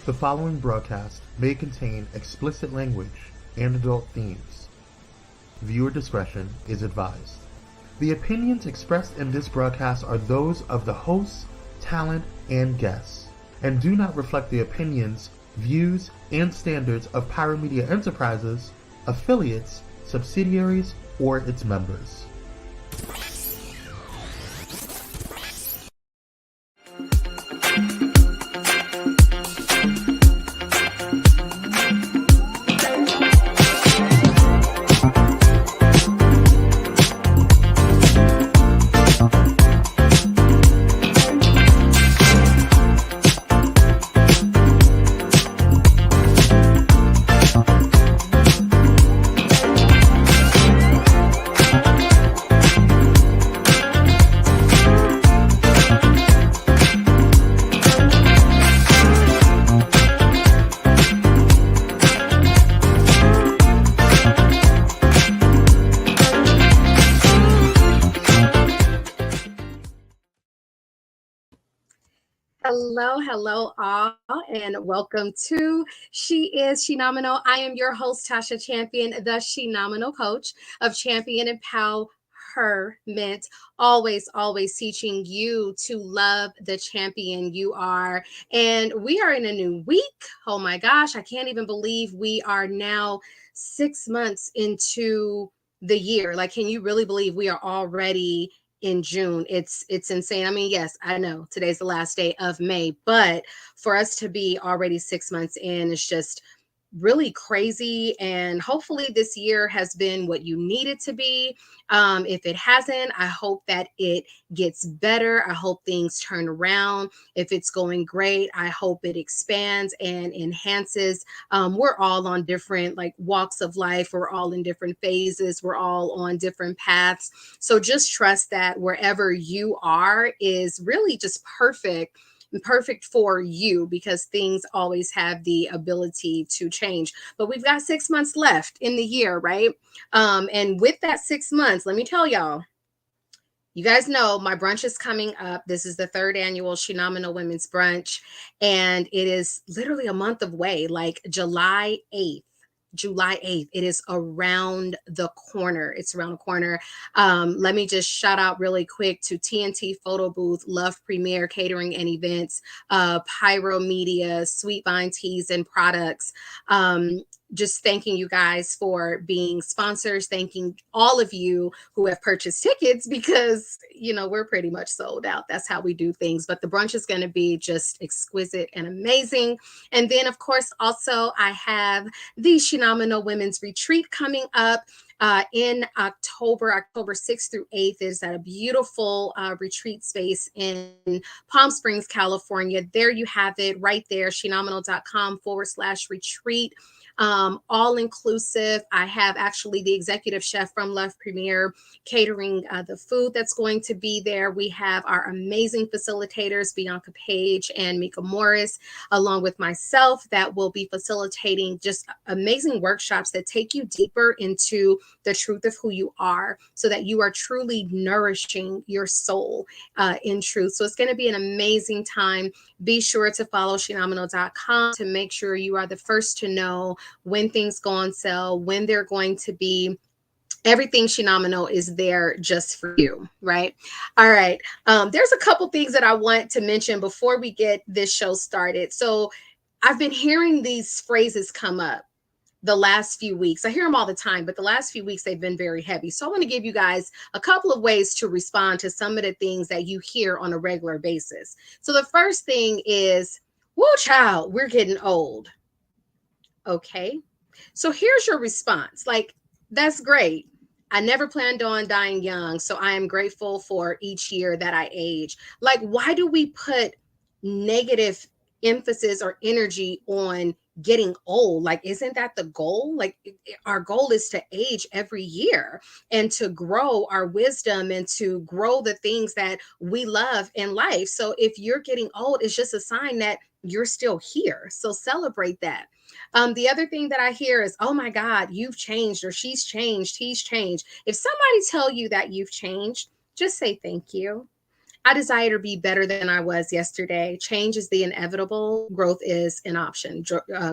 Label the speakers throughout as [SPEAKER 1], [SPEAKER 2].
[SPEAKER 1] The following broadcast may contain explicit language and adult themes. Viewer discretion is advised. The opinions expressed in this broadcast are those of the hosts, talent, and guests, and do not reflect the opinions, views, and standards of Pyro Media Enterprises, affiliates, subsidiaries, or its members.
[SPEAKER 2] Hello, all, and welcome to She is Shenomenal. I am your host, Tasha Champion, the Shenomenal coach of Champion Empowerment. Always teaching you to love the champion you are. And we are in a new week. Oh my gosh, I can't even believe we are now 6 months into the year. Like, can you really believe we are already in June? It's insane. I mean, yes, I know today's the last day of May, but for us to be already 6 months in, it's just really crazy. And hopefully this year has been what you need it to be. If it hasn't, I hope that it gets better. I hope things turn around. If it's going great, I hope it expands and enhances. We're all on different walks of life. We're all in different phases. We're all on different paths. So just trust that wherever you are is really just perfect for you, because things always have the ability to change. But we've got 6 months left in the year, right? And with that 6 months, let me tell y'all, you guys know my brunch is coming up. This is the 3rd annual Shenomenal Women's Brunch, and it is literally a month away, like July 8th. It is around the corner. It's around the corner. Let me just shout out really quick to TNT Photo Booth, Love Premiere Catering and Events, Pyro Media, Sweet Vine Teas and Products. Just thanking you guys for being sponsors. Thanking all of you who have purchased tickets, because, we're pretty much sold out. That's how we do things. But the brunch is going to be just exquisite and amazing. And then, of course, also I have the Shenomenal Women's Retreat coming up in October 6th through 8th. Is at a beautiful retreat space in Palm Springs, California. There you have it right there, shenomenal.com/retreat. All inclusive. I have actually the executive chef from Love Premier catering the food that's going to be there. We have our amazing facilitators, Bianca Page and Mika Morris, along with myself, that will be facilitating just amazing workshops that take you deeper into the truth of who you are, so that you are truly nourishing your soul in truth. So it's going to be an amazing time. Be sure to follow Shenomenal.com to make sure you are the first to know when things go on sale, when they're going to be. Everything Shenomenal is there just for you, right? All right. There's a couple things that I want to mention before we get this show started. So I've been hearing these phrases come up the last few weeks. I hear them all the time, but the last few weeks they've been very heavy. So I want to give you guys a couple of ways to respond to some of the things that you hear on a regular basis. So the first thing is, whoa, child, we're getting old. Okay. So here's your response. That's great. I never planned on dying young, so I am grateful for each year that I age. Why do we put negative emphasis or energy on getting old? Isn't that the goal? Our goal is to age every year and to grow our wisdom and to grow the things that we love in life. So if you're getting old, it's just a sign that you're still here. So celebrate that. The other thing that I hear is, oh my God, you've changed, or she's changed, he's changed. If somebody tell you that you've changed, just say thank you. I desire to be better than I was yesterday. Change is the inevitable. Growth is an option.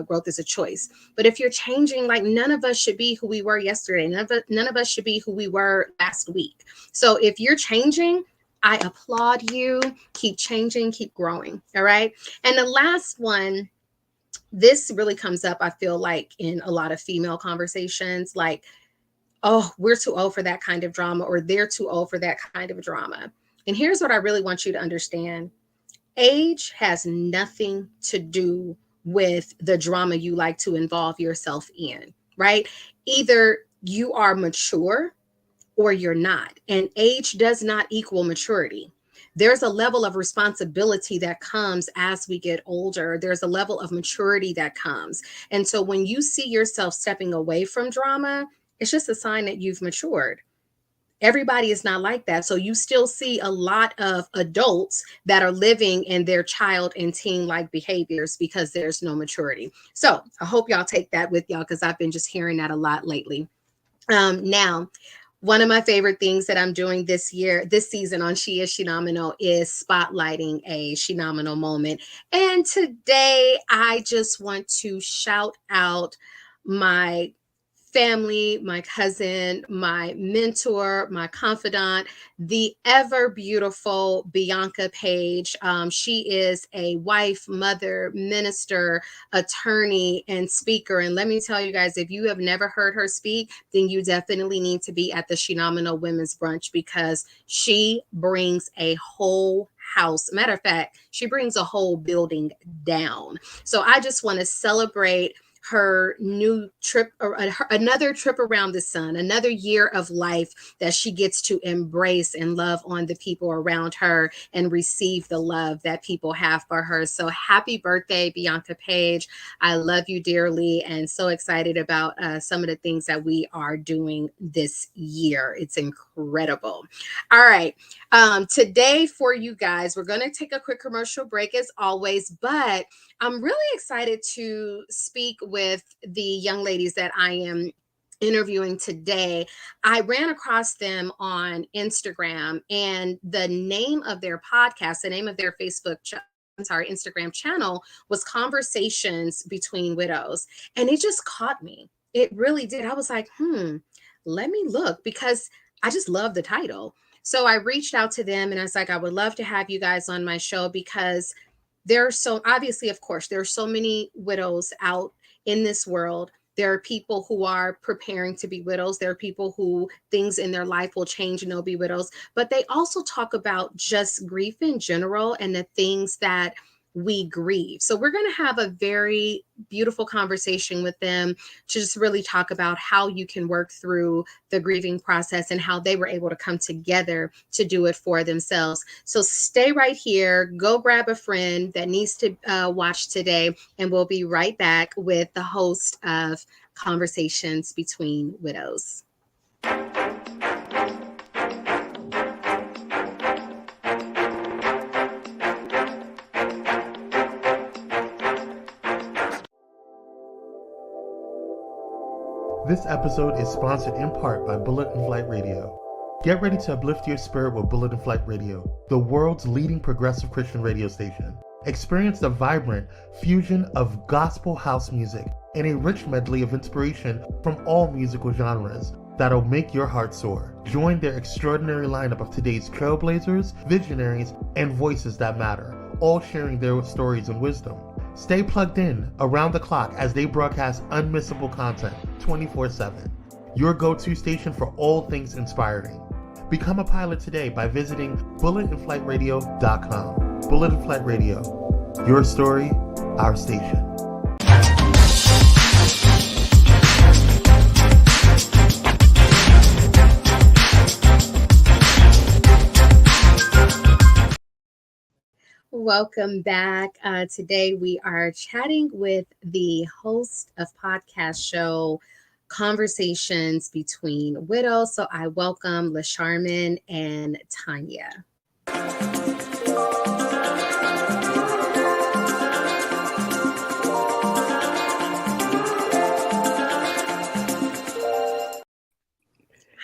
[SPEAKER 2] Growth is a choice. But if you're changing, like none of us should be who we were yesterday. None of us should be who we were last week. So if you're changing, I applaud you. Keep changing, keep growing. All right. And the last one, this really comes up, I feel like, in a lot of female conversations, like, oh, we're too old for that kind of drama, or they're too old for that kind of drama. And here's what I really want you to understand. Age has nothing to do with the drama you like to involve yourself in, right? Either you are mature or you're not. And age does not equal maturity. There's a level of responsibility that comes as we get older. There's a level of maturity that comes. And so when you see yourself stepping away from drama, it's just a sign that you've matured. Everybody is not like that. So you still see a lot of adults that are living in their child and teen like behaviors because there's no maturity. So I hope y'all take that with y'all, because I've been just hearing that a lot lately. Now, one of my favorite things that I'm doing this season on She is Shenomenal is spotlighting a Shenomenal moment. And today I just want to shout out my family, my cousin, my mentor, my confidant, the ever beautiful Bianca Page. She is a wife, mother, minister, attorney, and speaker. And let me tell you guys, if you have never heard her speak, then you definitely need to be at the Shenomenal Women's Brunch, because she brings a whole house. Matter of fact, she brings a whole building down. So I just want to celebrate her new trip, or another trip around the sun, another year of life that she gets to embrace and love on the people around her and receive the love that people have for her. So happy birthday, Bianca Page. I love you dearly, and so excited about some of the things that we are doing this year. It's incredible. All right. Today for you guys, we're going to take a quick commercial break as always, but I'm really excited to speak with the young ladies that I am interviewing today. I ran across them on Instagram, and the name of their podcast, the name of their Instagram channel was Conversations Between Widows. And it just caught me. It really did. I was like, let me look, because I just love the title. So I reached out to them and I was like, I would love to have you guys on my show, because there are so obviously, of course, there are so many widows out in this world. There are people who are preparing to be widows. There are people who things in their life will change and they'll be widows. But they also talk about just grief in general and the things that we grieve. So we're going to have a very beautiful conversation with them to just really talk about how you can work through the grieving process and how they were able to come together to do it for themselves. So stay right here, go grab a friend that needs to watch today, and we'll be right back with the host of Conversations Between Widows.
[SPEAKER 1] This episode is sponsored in part by Bullet and Flight Radio. Get ready to uplift your spirit with Bullet and Flight Radio, the world's leading progressive Christian radio station. Experience the vibrant fusion of gospel house music and a rich medley of inspiration from all musical genres that'll make your heart soar. Join their extraordinary lineup of today's trailblazers, visionaries, and voices that matter, all sharing their stories and wisdom. Stay plugged in around the clock as they broadcast unmissable content 24/7. Your go-to station for all things inspiring. Become a pilot today by visiting bulletandflightradio.com. Bullet and Flight Radio. Your story, our station.
[SPEAKER 2] Welcome back. Today we are chatting with the host of podcast show Conversations Between Widows. So I welcome LaCharmine and Tonia.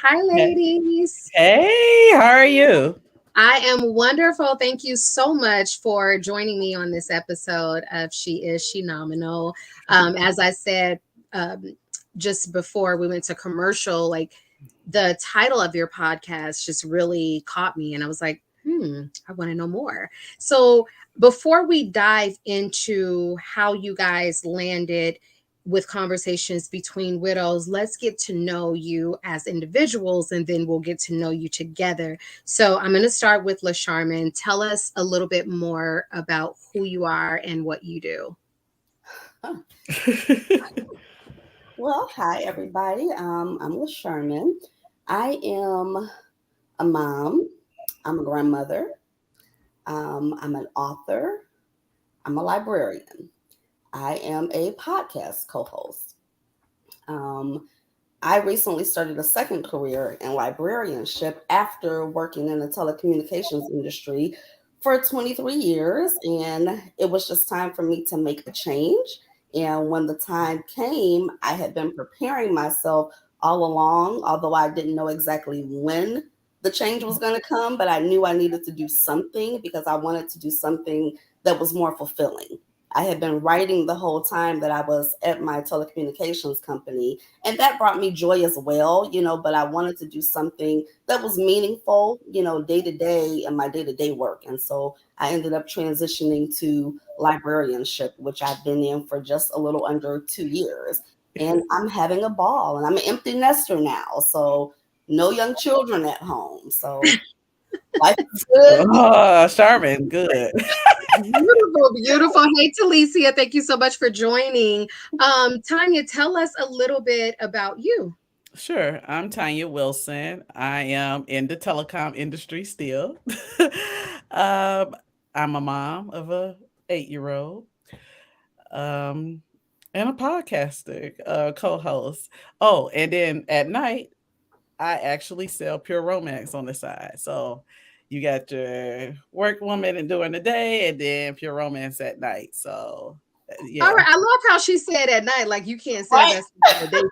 [SPEAKER 2] Hi, ladies.
[SPEAKER 3] Hey, how are you?
[SPEAKER 2] I am wonderful. Thank you so much for joining me on this episode of She Is Shenomenal. As I said just before we went to commercial, like the title of your podcast just really caught me, and I was like, I want to know more. So before we dive into how you guys landed with Conversations Between Widows, let's get to know you as individuals, and then we'll get to know you together. So I'm going to start with LaCharmine. Tell us a little bit more about who you are and what you do.
[SPEAKER 3] Well, hi everybody. I'm LaCharmine. I am a mom. I'm a grandmother. I'm an author. I'm a librarian. I am a podcast co-host. I recently started a second career in librarianship after working in the telecommunications industry for 23 years, and it was just time for me to make a change. And when the time came, I had been preparing myself all along, although I didn't know exactly when the change was going to come, but I knew I needed to do something because I wanted to do something that was more fulfilling. I had been writing the whole time that I was at my telecommunications company, and that brought me joy as well, but I wanted to do something that was meaningful, day to day in my day to day work. And so I ended up transitioning to librarianship, which I've been in for just a little under 2 years. And I'm having a ball, and I'm an empty nester now. So no young children at home. So life is good.
[SPEAKER 4] Oh, Charmin, good.
[SPEAKER 2] Beautiful. Hey, Talicia, thank you so much for joining. Tonia, tell us a little bit about you.
[SPEAKER 4] Sure. I'm Tonia Wilson. I am in the telecom industry still. I'm a mom of a 8-year-old. And a podcaster, co-host. Oh, and then at night, I actually sell Pure Romance on the side. So you got your work woman and during the day, and then Pure Romance at night. So yeah.
[SPEAKER 2] All right. I love how she said at night, like you can't say
[SPEAKER 3] Right.
[SPEAKER 2] that in the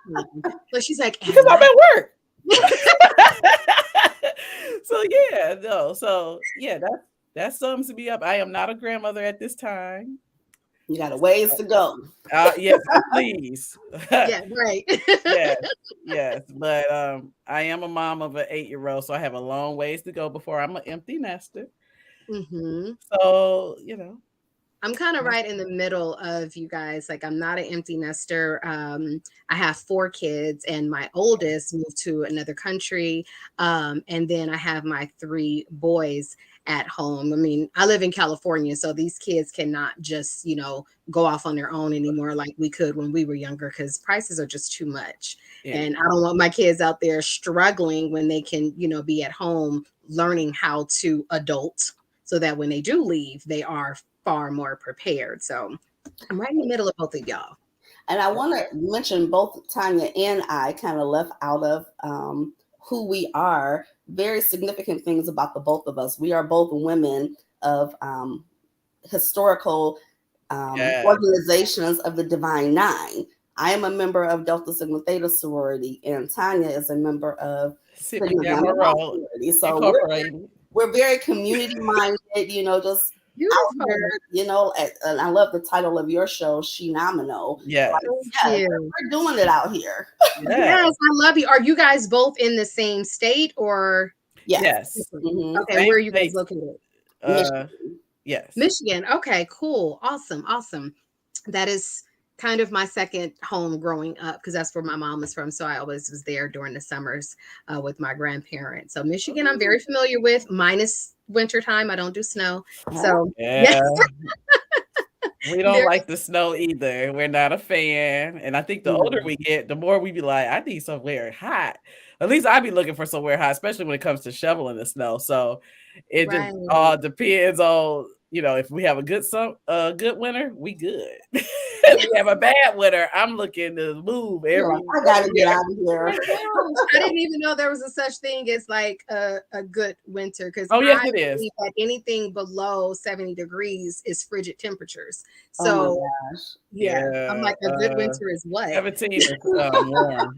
[SPEAKER 2] daytime. But she's like,
[SPEAKER 4] because I'm at work. So yeah, no. So yeah, that sums me up. I am not a grandmother at this time.
[SPEAKER 3] You got a ways to go.
[SPEAKER 4] Yes, please.
[SPEAKER 2] yeah, right.
[SPEAKER 4] Yes. But I am a mom of an 8-year-old, so I have a long ways to go before I'm an empty nester. So,
[SPEAKER 2] I'm kind of right in the middle of you guys. Like, I'm not an empty nester. I have 4 kids, and my oldest moved to another country. And then I have my 3 boys at home. I mean, I live in California, so these kids cannot just, go off on their own anymore like we could when we were younger, because prices are just too much. Yeah. And I don't want my kids out there struggling when they can, be at home learning how to adult, so that when they do leave, they are far more prepared. So I'm right in the middle of both of y'all.
[SPEAKER 3] And I want to mention both Tonia and I kind of left out of who we are. Very significant things about the both of us. We are both women of historical organizations of the Divine Nine. I am a member of Delta Sigma Theta sorority, and Tonia is a member of Sigma Gamma sorority. So we're very community minded, just out here, and I love the title of your show, Shenomenal.
[SPEAKER 4] Yeah,
[SPEAKER 3] we're doing it out here.
[SPEAKER 2] Yes, I love you. Are you guys both in the same state or?
[SPEAKER 3] Yes.
[SPEAKER 2] Mm-hmm. Okay, same where are you guys located?
[SPEAKER 3] Michigan.
[SPEAKER 4] Yes.
[SPEAKER 2] Michigan. Okay, cool. Awesome. That is kind of my second home growing up, because that's where my mom is from. So I always was there during the summers with my grandparents. So Michigan, I'm very familiar with, minus wintertime. I don't do snow. So
[SPEAKER 4] yeah. We don't like the snow either. We're not a fan. And I think the older we get, the more we be like, I need somewhere hot. At least I be looking for somewhere hot, especially when it comes to shoveling the snow. So it just all depends on, if we have a good winter, we good. we have a bad winter, I'm looking to move every.
[SPEAKER 3] I gotta get out of here.
[SPEAKER 2] I didn't even know there was a such thing as like a good winter, because
[SPEAKER 4] Yes,
[SPEAKER 2] I
[SPEAKER 4] it is.
[SPEAKER 2] believe that anything below 70 degrees is frigid temperatures.
[SPEAKER 3] Oh
[SPEAKER 2] So
[SPEAKER 3] my gosh.
[SPEAKER 2] yeah, I'm like, a good winter is what?
[SPEAKER 4] 17 is warm.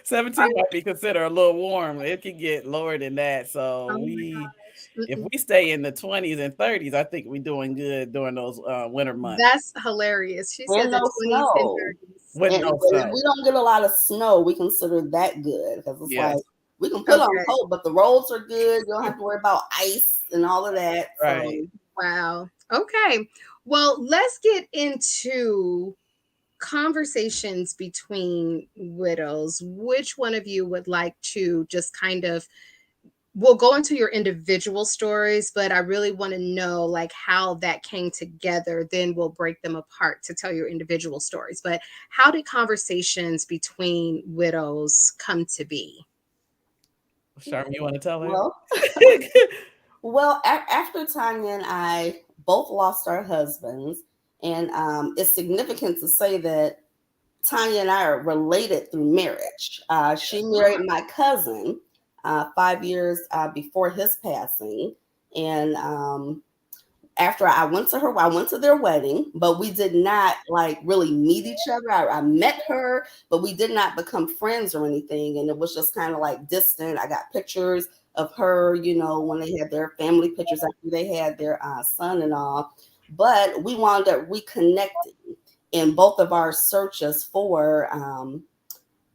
[SPEAKER 4] 17 might be considered a little warm. It can get lower than that. So
[SPEAKER 2] Oh my
[SPEAKER 4] if
[SPEAKER 2] gosh.
[SPEAKER 4] we stay in the 20s and 30s, I think we're doing good during those winter months.
[SPEAKER 2] That's hilarious. She said
[SPEAKER 3] And
[SPEAKER 2] the
[SPEAKER 3] no
[SPEAKER 2] 20s and
[SPEAKER 3] snow.
[SPEAKER 2] 30s.
[SPEAKER 4] With
[SPEAKER 3] And
[SPEAKER 4] no
[SPEAKER 3] if
[SPEAKER 4] snow.
[SPEAKER 3] we don't get a lot of snow, we consider that good, because it's
[SPEAKER 4] Yes.
[SPEAKER 3] like we can put on
[SPEAKER 2] Okay.
[SPEAKER 3] coat, but the roads are good. You don't have to worry about ice and all of that.
[SPEAKER 4] Right.
[SPEAKER 3] So
[SPEAKER 2] Wow. Okay. Well, let's get into conversations between widows. Which one of you would like to just kind of, we'll go into your individual stories, but I really want to know like how that came together. Then we'll break them apart to tell your individual stories. But how did conversations between widows come to be?
[SPEAKER 4] LaCharmine, you want to tell her?
[SPEAKER 3] well, after Tonia and I both lost our husbands, and it's significant to say that Tonia and I are related through marriage. She married my cousin 5 years before his passing, and after I went to their wedding, but we did not like really meet each other. I met her, but we did not become friends or anything, and it was just kind of like distant. I got pictures of her, when they had their family pictures after they had their son and all, but we wound up reconnecting in both of our searches for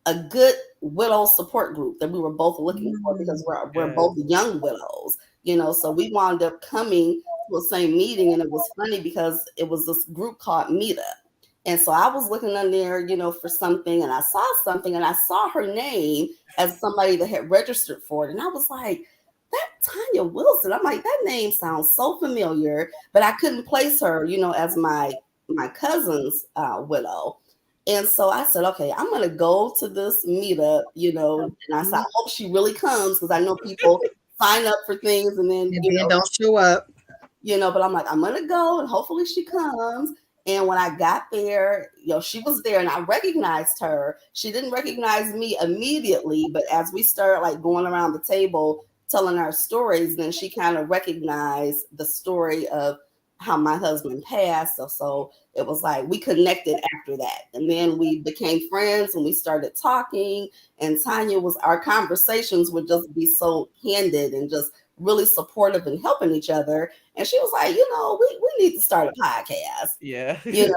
[SPEAKER 3] a good widow support group that we were both looking for, because we're both young widows, so we wound up coming to the same meeting. And it was funny because it was this group called Meetup. And so I was looking on there, for something, and I saw something, and I saw her name as somebody that had registered for it. And I was like, that Tonia Wilson. I'm like, that name sounds so familiar, but I couldn't place her, as my cousin's widow. And so I said, okay, I'm going to go to this meetup, and I said, I hope she really comes, because I know people sign up for things and then,
[SPEAKER 2] don't show up.
[SPEAKER 3] But I'm like, I'm going to go and hopefully she comes. And when I got there, she was there and I recognized her. She didn't recognize me immediately, but as we started like going around the table telling our stories, then she kind of recognized the story of how my husband passed. So it was like we connected after that. And then we became friends and we started talking. And our conversations would just be so candid and just really supportive and helping each other. And she was like, we need to start a podcast.
[SPEAKER 4] Yeah.
[SPEAKER 3] And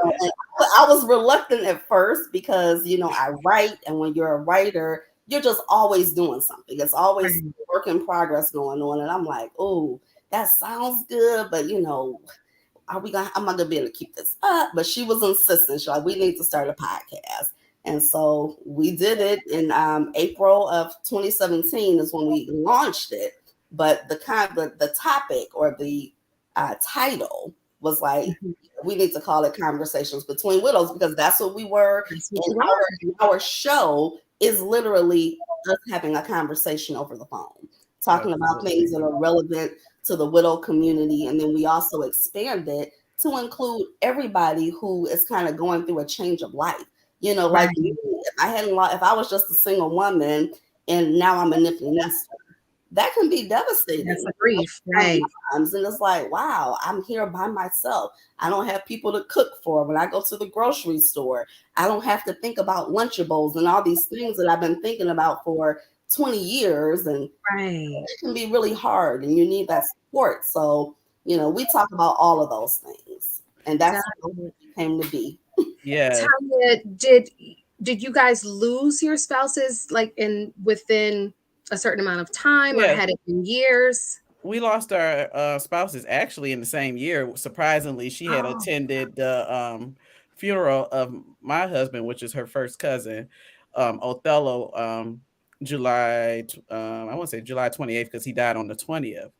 [SPEAKER 3] I was reluctant at first because, I write. And when you're a writer, you're just always doing something. It's always work in progress going on. And I'm like, oh, that sounds good. But, am I gonna be able to keep this up? But she was insistent. She's like, we need to start a podcast. And so we did it in April of 2017 is when we launched it. But the topic or the title was like, we need to call it Conversations Between Widows, because that's what we were. And our show is literally us having a conversation over the phone, talking about things that are relevant to the widow community. And then we also expanded to include everybody who is kind of going through a change of life. Like if I was just a single woman and now I'm an empty nester, that can be devastating.
[SPEAKER 2] That's a grief, right?
[SPEAKER 3] And it's like, wow, I'm here by myself. I don't have people to cook for when I go to the grocery store. I don't have to think about Lunchables and all these things that I've been thinking about for 20 years. And it can be really hard and you need that support. So, we talk about all of those things. And that's how it came to be.
[SPEAKER 4] Yeah.
[SPEAKER 2] Tonia, did you guys lose your spouses like within a certain amount of time, or had it been years?
[SPEAKER 4] We lost our spouses actually in the same year. Surprisingly, she had attended the funeral of my husband, which is her first cousin, Othello, July, I want to say July 28th, because he died on the 20th.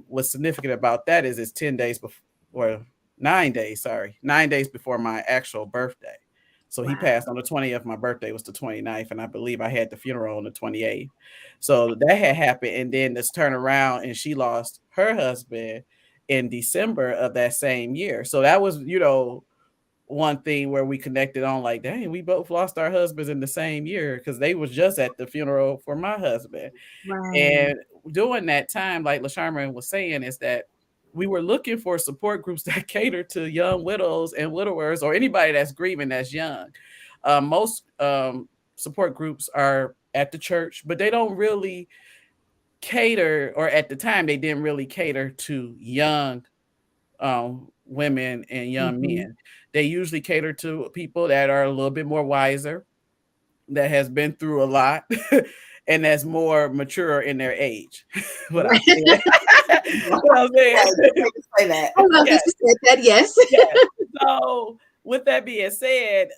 [SPEAKER 4] What's significant about that is it's 10 days before, or 9 days, 9 days before my actual birthday. So he passed on the 20th. My birthday was the 29th. And I believe I had the funeral on the 28th. So that had happened. And then this turn around and she lost her husband in December of that same year. So that was, one thing where we connected on like, dang, we both lost our husbands in the same year because they was just at the funeral for my husband.
[SPEAKER 2] Right.
[SPEAKER 4] And during that time, like LaCharmine was saying, is that we were looking for support groups that cater to young widows and widowers or anybody that's grieving that's young. Most support groups are at the church, but they don't really cater, or at the time, they didn't really cater to young women and young
[SPEAKER 2] Mm-hmm.
[SPEAKER 4] men. They usually cater to people that are a little bit more wiser, that has been through a lot, and that's more mature in their age. What I'm saying. What I'm saying.
[SPEAKER 3] Say that.
[SPEAKER 2] I love that you said that. Yes.
[SPEAKER 4] Yeah. So with that being said,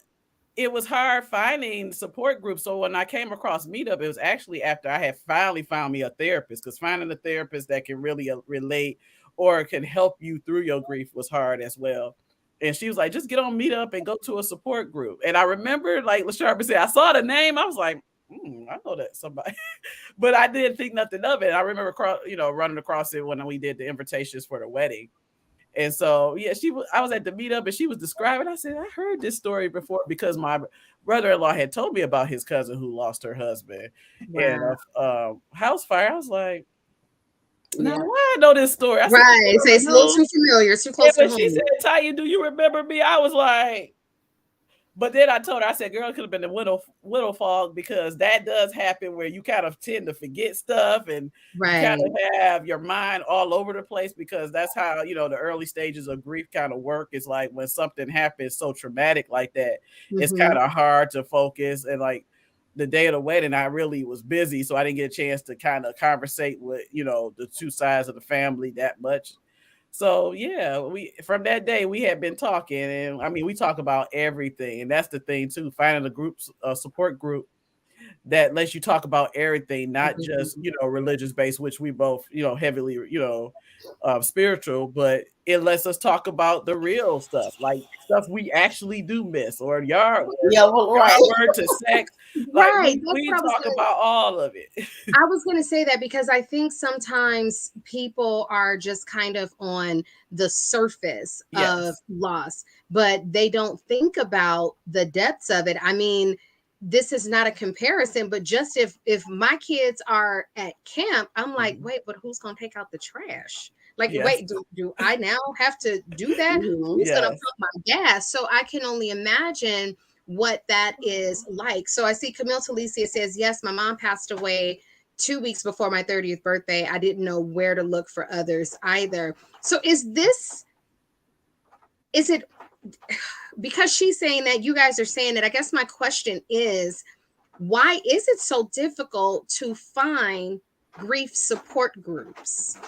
[SPEAKER 4] it was hard finding support groups. So when I came across Meetup, it was actually after I had finally found me a therapist, because finding a therapist that can really relate or can help you through your grief was hard as well. And she was like, just get on Meetup and go to a support group. And I remember, like LaCharmine said, I saw the name. I was like, I know that somebody, but I didn't think nothing of it. I remember, running across it when we did the invitations for the wedding. And so, yeah, I was at the Meetup and she was describing. I said, I heard this story before because my brother-in-law had told me about his cousin who lost her husband in a house fire. I was like, now why I know this story? I said,
[SPEAKER 2] Right. So it's a little too familiar. It's too close to
[SPEAKER 4] when
[SPEAKER 2] home.
[SPEAKER 4] she said, Tanya, do you remember me? I was like, but then I told her, I said, girl, it could have been the widow fog, because that does happen where you kind of tend to forget stuff and you kind of have your mind all over the place, because that's how, the early stages of grief kind of work. It's like when something happens so traumatic like that, it's kind of hard to focus. And like the day of the wedding, I really was busy, so I didn't get a chance to kind of conversate with, the two sides of the family that much. So yeah, from that day we had been talking, and I mean we talk about everything, and that's the thing too. Finding a support group that lets you talk about everything, not just religious based, which we both heavily spiritual, but it lets us talk about the real stuff, like stuff we actually do miss, or yard word to sex. Like we talk about all of it.
[SPEAKER 2] I was going to say that because I think sometimes people are just kind of on the surface of loss, but they don't think about the depths of it. I mean, this is not a comparison, but just if my kids are at camp, I'm like, wait, but who's going to take out the trash? Like, wait, do I now have to do that? Who's going to pump my gas? So I can only imagine what that is like. So I see Camille Talicia says, yes, my mom passed away 2 weeks before my 30th birthday. I didn't know where to look for others either. So is it because she's saying that, you guys are saying that, I guess my question is, why is it so difficult to find grief support groups?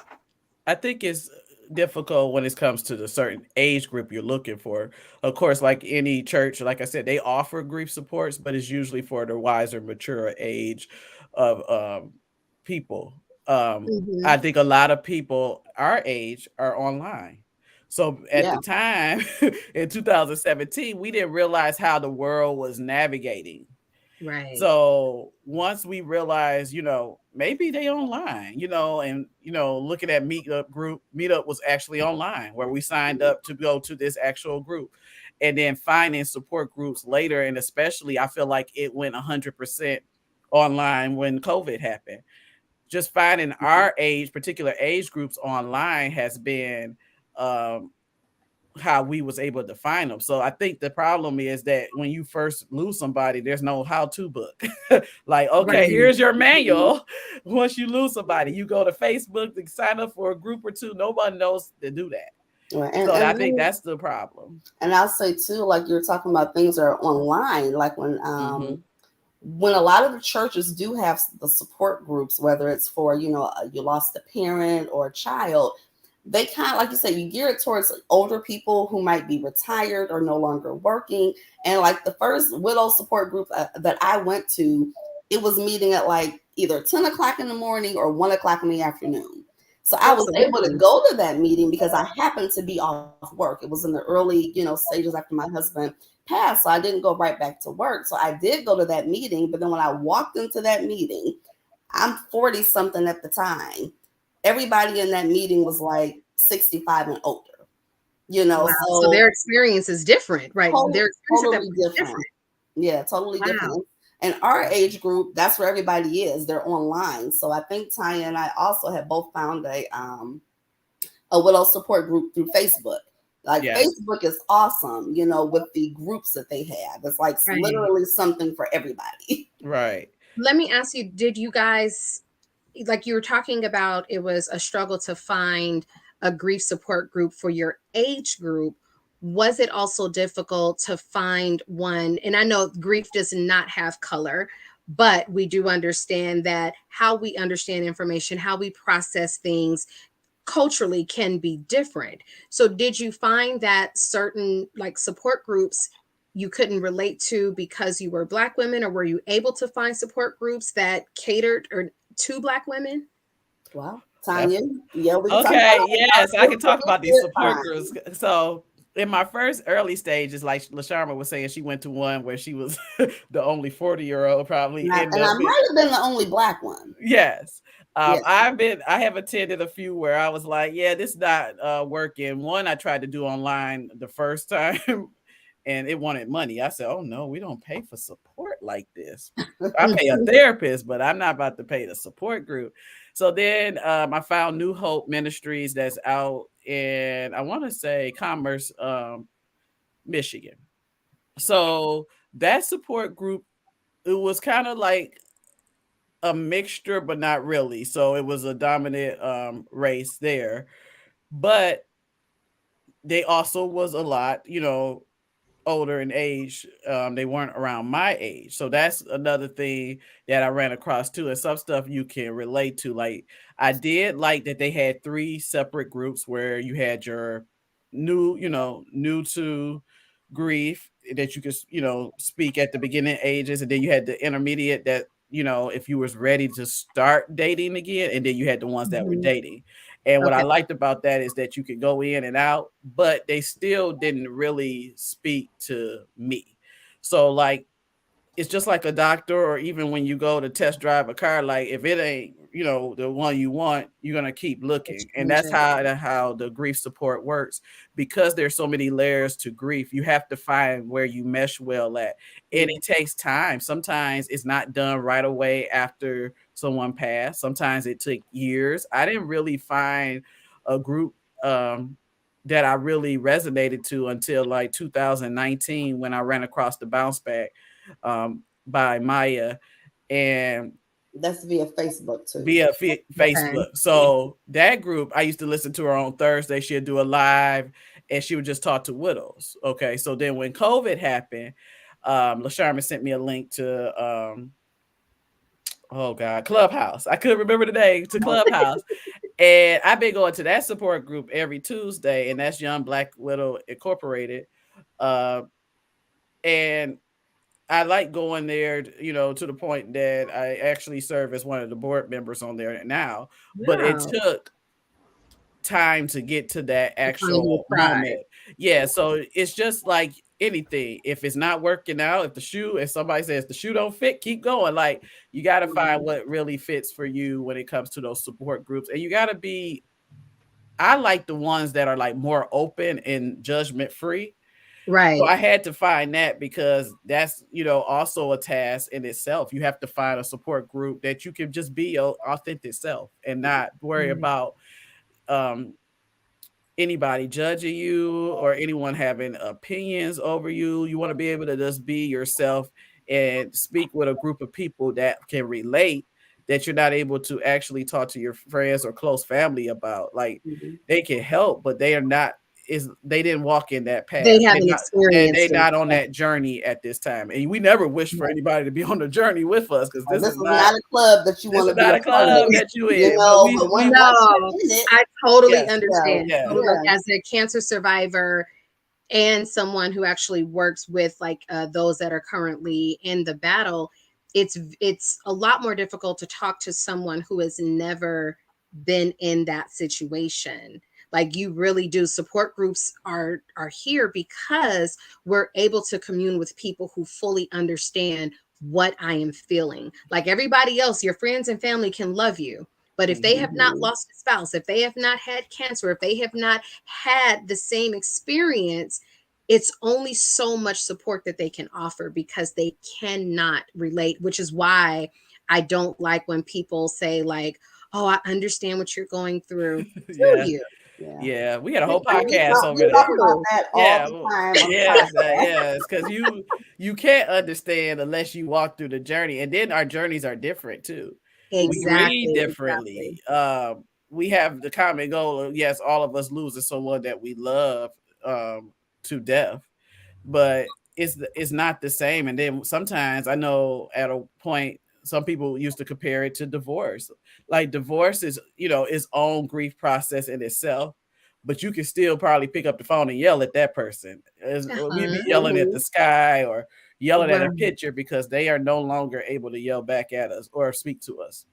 [SPEAKER 4] I think it's difficult when it comes to the certain age group you're looking for. Of course, like any church, like I said, they offer grief supports, but it's usually for the wiser, mature age of people. I think a lot of people our age are online. So at the time in 2017, we didn't realize how the world was navigating.
[SPEAKER 2] Right.
[SPEAKER 4] So once we realized, maybe they online, and looking at Meetup was actually online, where we signed up to go to this actual group, and then finding support groups later. And especially, I feel like it went 100% online when COVID happened. Just finding our particular age groups online has been how we was able to find them. So I think the problem is that when you first lose somebody, there's no how-to book. Like, okay, here's your manual. Once you lose somebody, you go to Facebook to sign up for a group or two. Nobody knows to do that.
[SPEAKER 3] Right.
[SPEAKER 4] And I think that's the problem.
[SPEAKER 3] And I'll say too, like you're talking about things that are online, like when a lot of the churches do have the support groups, whether it's for, you lost a parent or a child, they kind of, like you said, you gear it towards older people who might be retired or no longer working. And like the first widow support group that I went to, it was meeting at like either 10 o'clock in the morning or 1 o'clock in the afternoon. So I was able to go to that meeting because I happened to be off work. It was in the early, stages after my husband passed. So I didn't go right back to work. So I did go to that meeting. But then when I walked into that meeting, I'm 40 something at the time. Everybody in that meeting was like 65 and older. You know,
[SPEAKER 2] wow. So their experience is different, right? Their experience at that
[SPEAKER 3] totally
[SPEAKER 2] point is
[SPEAKER 3] different. Yeah, totally
[SPEAKER 2] Wow.
[SPEAKER 3] different. And our age group, that's where everybody is. They're online. So I think Tanya and I also have both found a widow support group through Facebook. Like Facebook is awesome, you know, with the groups that they have. It's like literally something for everybody.
[SPEAKER 4] Right.
[SPEAKER 2] Let me ask you, did you guys, like you were talking about, it was a struggle to find a grief support group for your age group. Was it also difficult to find one? And I know grief does not have color, but we do understand that how we understand information, how we process things culturally can be different. So did you find that certain like support groups you couldn't relate to because you were Black women, or were you able to find support groups that catered or to Black women?
[SPEAKER 3] Wow. Tanya, yeah, we can
[SPEAKER 4] okay,
[SPEAKER 3] talk
[SPEAKER 4] yes, I can talk about these support groups. So in my first early stages, like LaCharmine was saying, she went to one where she was the only 40-year-old probably.
[SPEAKER 3] And I might have been the only Black one.
[SPEAKER 4] Yes. I have attended a few where I was like, yeah, this is not working. One I tried to do online the first time and it wanted money. I said, oh no, we don't pay for support like this. I pay a therapist, but I'm not about to pay the support group. So then I found New Hope Ministries that's out in, I want to say Commerce, Michigan. So that support group, it was kind of like a mixture, but not really. So it was a dominant race there. But they also was a lot, you know, older in age. They weren't around my age. So that's another thing that I ran across too. And some stuff you can relate to. Like I did like that they had 3 separate groups where you had your new to grief that you could, speak at the beginning ages. And then you had the intermediate that, if you was ready to start dating again. And then you had the ones that were dating. And what I liked about that is that you could go in and out, but they still didn't really speak to me. So like, it's just like a doctor, or even when you go to test drive a car, like if it ain't, the one you want, you're going to keep looking. And that's how the grief support works, because there's so many layers to grief. You have to find where you mesh well at. And it takes time. Sometimes it's not done right away after someone passed. Sometimes it took years. I didn't really find a group that I really resonated to until like 2019, when I ran across the Bounce Back by Maya, and
[SPEAKER 3] that's via Facebook too.
[SPEAKER 4] Via Facebook. So that group, I used to listen to her on Thursday. She'd do a live, and she would just talk to widows. Okay, so then when COVID happened, LaCharmine sent me a link to Clubhouse. I couldn't remember the name, to Clubhouse. And I've been going to that support group every Tuesday, and that's Young Black Widow Incorporated. And I like going there, to the point that I actually serve as one of the board members on there now. Wow. But it took time to get to that actual moment. Yeah, so it's just like anything. If it's not working out, if somebody says the shoe don't fit, keep going. Like, you got to find what really fits for you when it comes to those support groups. And you got to be, I like the ones that are like more open and judgment free.
[SPEAKER 2] Right.
[SPEAKER 4] So I had to find that, because that's, also a task in itself. You have to find a support group that you can just be your authentic self and not worry about anybody judging you or anyone having opinions over you. You want to be able to just be yourself and speak with a group of people that can relate, that you're not able to actually talk to your friends or close family about. Like, they can help, but they are not, they didn't walk in that path.
[SPEAKER 2] They haven't experienced
[SPEAKER 4] They're not on that journey at this time. And we never wish for anybody to be on the journey with us, because this is not
[SPEAKER 3] a club that you want to be
[SPEAKER 4] a club that you in.
[SPEAKER 2] I totally understand. As a cancer survivor and someone who actually works with like those that are currently in the battle, it's a lot more difficult to talk to someone who has never been in that situation. Like, you really do. Support groups are here because we're able to commune with people who fully understand what I am feeling. Like everybody else, your friends and family can love you, But if they have not lost a spouse, if they have not had cancer, if they have not had the same experience, it's only so much support that they can offer because they cannot relate, which is why I don't like when people say, like, oh, I understand what you're going through. Do
[SPEAKER 4] Yeah.
[SPEAKER 2] you?
[SPEAKER 4] Yeah, we had a whole
[SPEAKER 3] And we
[SPEAKER 4] podcast
[SPEAKER 3] talk,
[SPEAKER 4] over
[SPEAKER 3] we talk
[SPEAKER 4] that.
[SPEAKER 3] about that all
[SPEAKER 4] Yeah,
[SPEAKER 3] the time on the
[SPEAKER 4] yes,
[SPEAKER 3] podcast.
[SPEAKER 4] yes, because you can't understand unless you walk through the journey, and then our journeys are different too. We grieve
[SPEAKER 2] Exactly.
[SPEAKER 4] differently. We have the common goal of, yes, all of us losing someone that we love to death, but it's not the same. And then sometimes I know at a point some people used to compare it to divorce. Like divorce is, its own grief process in itself, but you can still probably pick up the phone and yell at that person. We'd be
[SPEAKER 2] Uh-huh.
[SPEAKER 4] yelling at the sky or yelling at a
[SPEAKER 2] Right.
[SPEAKER 4] picture because they are no longer able to yell back at us or speak to us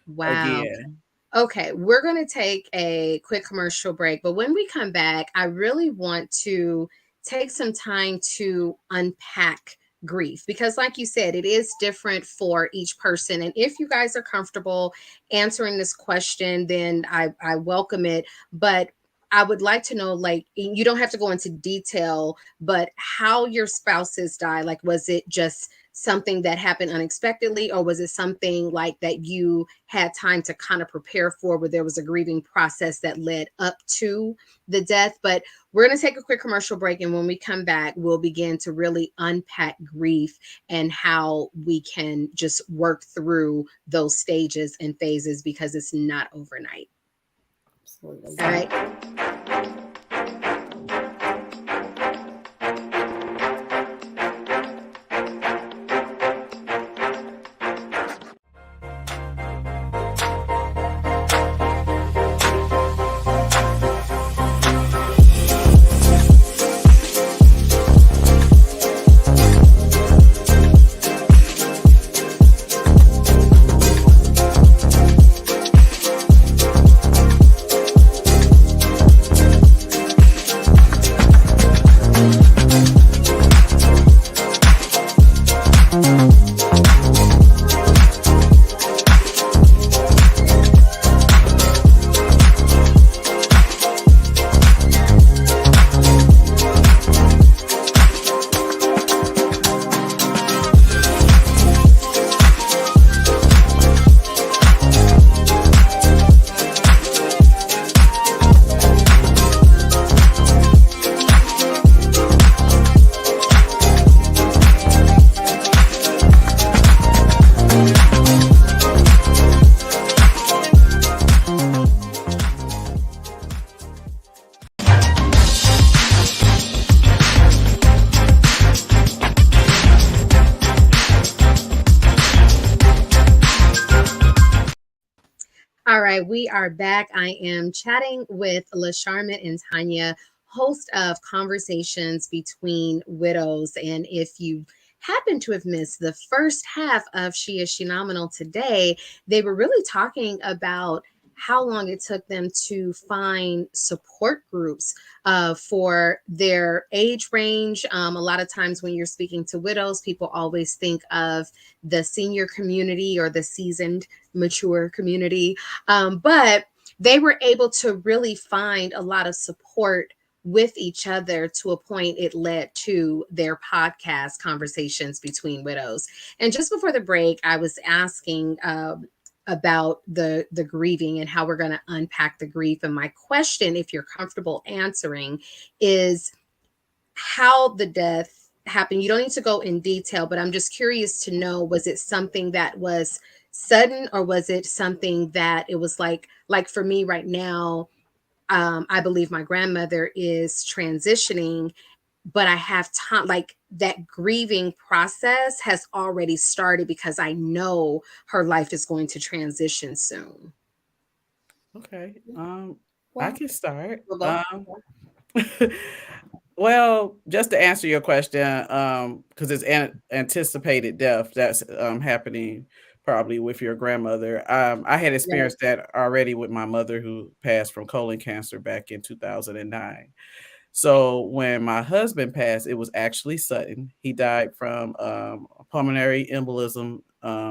[SPEAKER 2] Wow.
[SPEAKER 4] again.
[SPEAKER 2] Okay, we're going to take a quick commercial break, but when we come back, I really want to take some time to unpack grief because, like you said, it is different for each person. And if you guys are comfortable answering this question, then I welcome it. But I would like to know, like, you don't have to go into detail, but how your spouses die. Like, was it just something that happened unexpectedly, or was it something like that you had time to kind of prepare for, where there was a grieving process that led up to the death? But we're going to take a quick commercial break, and when we come back, we'll begin to really unpack grief and how we can just work through those stages and phases because it's not overnight.
[SPEAKER 3] Absolutely.
[SPEAKER 2] All right. All right, we are back. I am chatting with LaCharmine and Tonia, host of Conversations Between Widows. And if you happen to have missed the first half of She is Shenomenal today, they were really talking about how long it took them to find support groups for their age range. A lot of times when you're speaking to widows, people always think of the senior community or the seasoned, mature community. But they were able to really find a lot of support with each other to a point it led to their podcast Conversations Between Widows. And just before the break, I was asking about the grieving and how we're going to unpack the grief. And my question, if you're comfortable answering, is how the death happened. You don't need to go in detail, but I'm just curious to know, was it something that was sudden, or was it something that it was like for me right now, I believe my grandmother is transitioning, but I have time, like that grieving process has already started because I know her life is going to transition soon.
[SPEAKER 4] Okay.
[SPEAKER 3] Well,
[SPEAKER 4] I can start.
[SPEAKER 3] we'll go.
[SPEAKER 4] Well, just to answer your question, because it's anticipated death that's happening probably with your grandmother. I had
[SPEAKER 2] Right.
[SPEAKER 4] experienced that already with my mother who passed from colon cancer back in 2009. So when my husband passed, it was actually sudden. He died from pulmonary embolism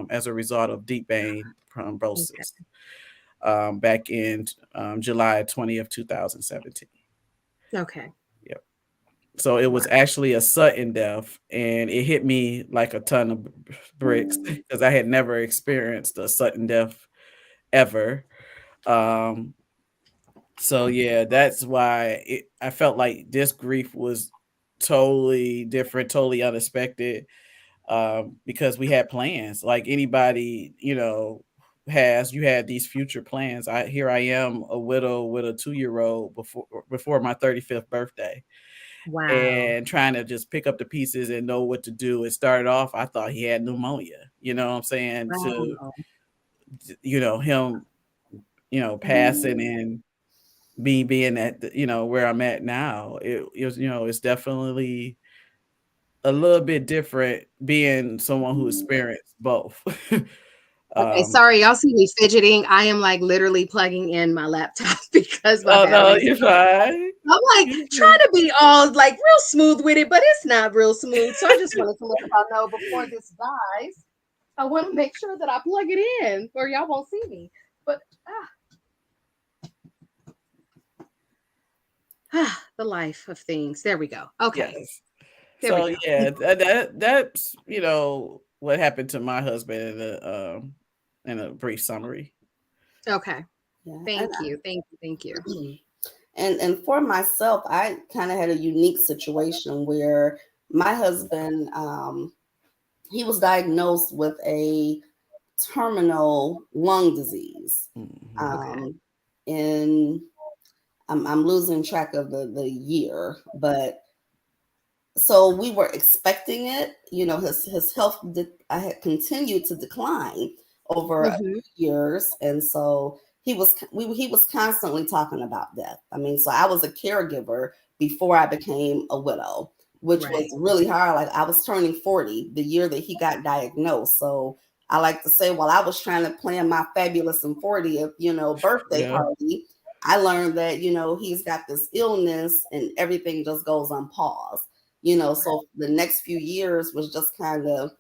[SPEAKER 4] as a result of deep vein
[SPEAKER 2] Okay.
[SPEAKER 4] thrombosis. back in July 20th, 2017.
[SPEAKER 2] Okay.
[SPEAKER 4] Yep. So it was actually a sudden death, and it hit me like a ton of bricks because I had never experienced a sudden death ever. So yeah, that's why I felt like this grief was totally different, totally unexpected, because we had plans like anybody, you had these future plans. Here I am, a widow with a 2-year-old before my 35th birthday,
[SPEAKER 2] Wow.
[SPEAKER 4] and trying to just pick up the pieces and know what to do. It started off, I thought he had pneumonia, you know what I'm saying? To,
[SPEAKER 2] Wow.
[SPEAKER 4] him, passing and me being at where I'm at now. It was, it's definitely a little bit different being someone who experienced both.
[SPEAKER 2] Okay, sorry, y'all see me fidgeting. I am like literally plugging in my laptop because my
[SPEAKER 4] Oh no,
[SPEAKER 2] battery's.
[SPEAKER 4] you're fine.
[SPEAKER 2] I'm like trying to be all like real smooth with it, but it's not real smooth. So I just wanted to let y'all know before this dies, I want to make sure that I plug it in or y'all won't see me. But the life of things. There we go. Okay.
[SPEAKER 4] Yes.
[SPEAKER 2] There we
[SPEAKER 4] So
[SPEAKER 2] go.
[SPEAKER 4] yeah, that's what happened to my husband in a brief summary.
[SPEAKER 2] Okay.
[SPEAKER 3] Yeah.
[SPEAKER 2] Thank you. Thank you.
[SPEAKER 3] And for myself, I kind of had a unique situation where my husband, he was diagnosed with a terminal lung disease.
[SPEAKER 4] Mhm.
[SPEAKER 3] And I'm losing track of the year, but so we were expecting it. His health I had continued to decline over a few years, and so he was constantly talking about death. I mean, so I was a caregiver before I became a widow, which was really hard. Like I was turning 40 the year that he got diagnosed. So I like to say, while I was trying to plan my fabulous and 40th, birthday
[SPEAKER 4] Yeah.
[SPEAKER 3] party, I learned that, he's got this illness and everything just goes on pause. So the next few years was just kind of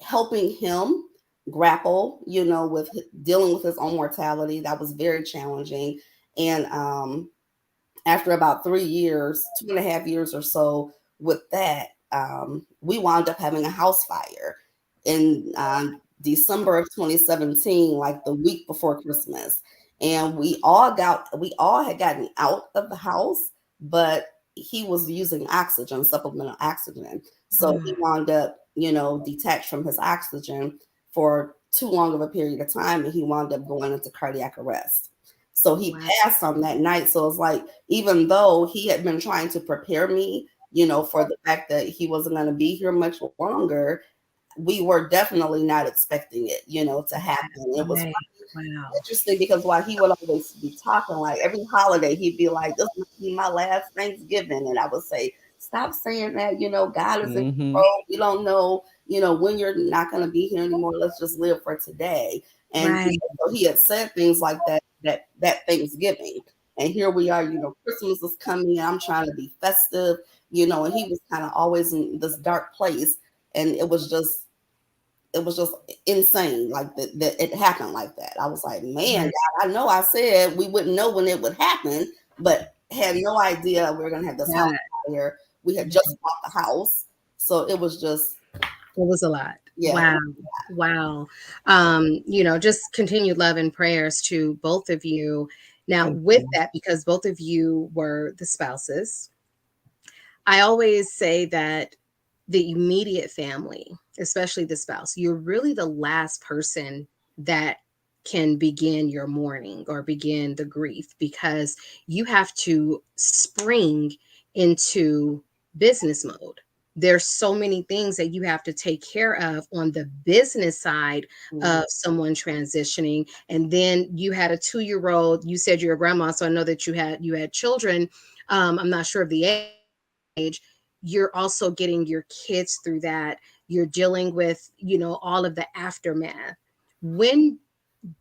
[SPEAKER 3] helping him grapple, with dealing with his own mortality. That was very challenging. And after about 3 years, 2.5 years or so with that, we wound up having a house fire in December of 2017, like the week before Christmas. And we all had gotten out of the house, but he was using oxygen, supplemental oxygen. So he wound up, detached from his oxygen for too long of a period of time, and he wound up going into cardiac arrest. So he passed on that night. So it's like, even though he had been trying to prepare me, for the fact that he wasn't going to be here much longer, we were definitely not expecting it, to happen. It was interesting because while he would always be talking, like every holiday, he'd be like, "This must be my last Thanksgiving," and I would say, "Stop saying that. God is in control. We don't know, when you're not going to be here anymore. Let's just live for today." And so he had said things like that Thanksgiving, and here we are. Christmas is coming, and I'm trying to be festive, and he was kind of always in this dark place, and it was just insane, like that it happened like that. I was like, man, God, I know I said we wouldn't know when it would happen, but had no idea we were gonna have this house fire. We had just bought the house, so it was
[SPEAKER 2] a lot.
[SPEAKER 3] Yeah.
[SPEAKER 2] Wow. Just continued love and prayers to both of you. Now, with that, because both of you were the spouses, I always say that the immediate family, especially the spouse, you're really the last person that can begin your mourning or begin the grief, because you have to spring into business mode. There's so many things that you have to take care of on the business side of someone transitioning. And then you had a 2-year-old, you said you're a grandma, so I know that you had children. I'm not sure of the age. You're also getting your kids through that. You're dealing with, all of the aftermath. When